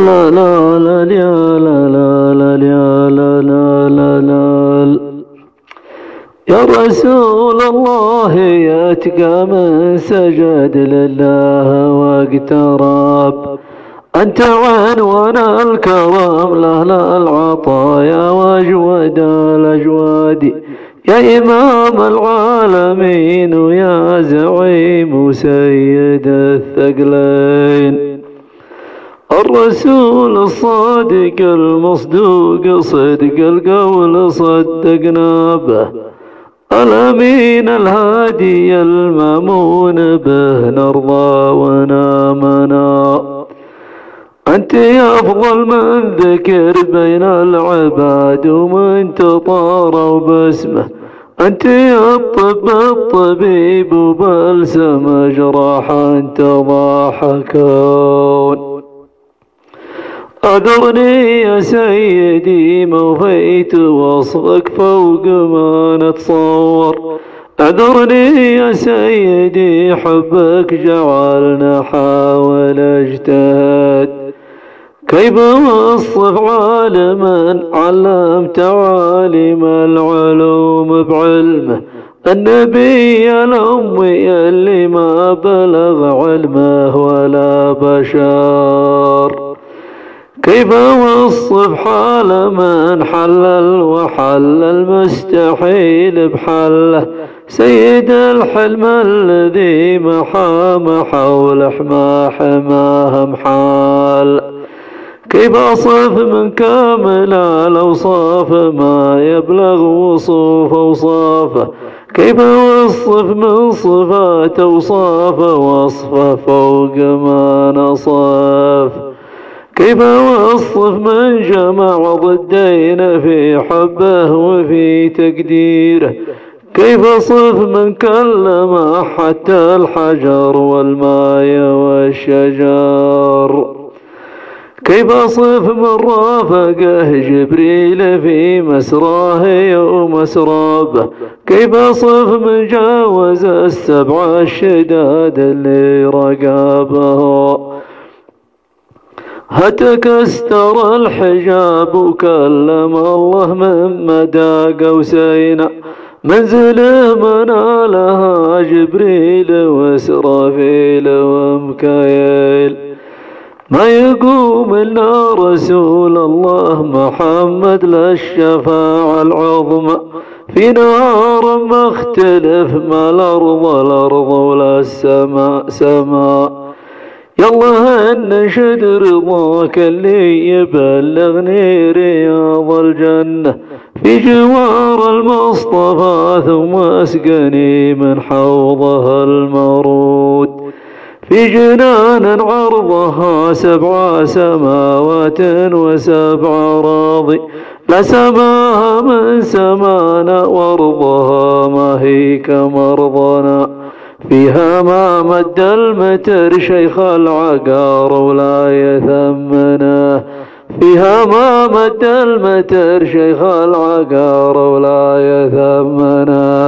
لا لا لا لا لا لا لا لا لا لا لا. يا رسول الله ياتك من سجد لله واقترب، أنت عنوان الكرم لأهل العطايا واجود الأجواد، يا إمام العالمين ويا زعيم وسيد الثقلين. الرسول الصادق المصدوق صدق القول صدقنا به، الأمين الهادي المأمون به نرضى ونامنا. أنت يا أفضل من ذكر بين العباد ومن تطاروا باسمه، أنت يا الطبيب وبلسم جراح أنت ضاحكون. أدرني يا سيدي ما وفيت وصفك فوق ما نتصور، أعذرني يا سيدي حبك جعلنا نحاول اجتهاد. كيف أوصف عالما علم تعاليم العلوم بعلمه، النبي الأمي اللي ما بلغ علمه ولا بشر. كيف أوصف حال من حلل وحل المستحيل بحله، سيد الحلم الذي محام حول حماه محال. كيف أصف من كامل الأوصاف ما يبلغ وصوف أوصافه، كيف أوصف من صفات أوصافه وصفه فوق ما نصف. كيف أوصف من جمع ضدين في حبه وفي تقديره، كيف أصف من كلم حتى الحجر والماء والشجر. كيف أصف من رافقه جبريل في مسراه يوم مسرابه، كيف أصف من جاوز السبع الشداد اللي رقابه. هتك استر الحجاب وكلم الله من مدى قوسين، منزله منالها جبريل وإسرافيل ومكايل. ما يقوم إلا رسول الله محمد للشفاعة العظمى، في نهار مختلف ما الأرض ولا السماء سماء. يالله نشد رضاك اللي يبلغني رياض الجنة، في جوار المصطفى ثم اسقني من حوضها المورود، في جنان عرضها 7 سماوات و7 أراضي، لا سماها من سمانا وارضها ما هي كمرضنا. فيها ما مد المتر شيخ العقار ولا يثمنه، فيها ما مد المتر شيخ العقار ولا يثمنه.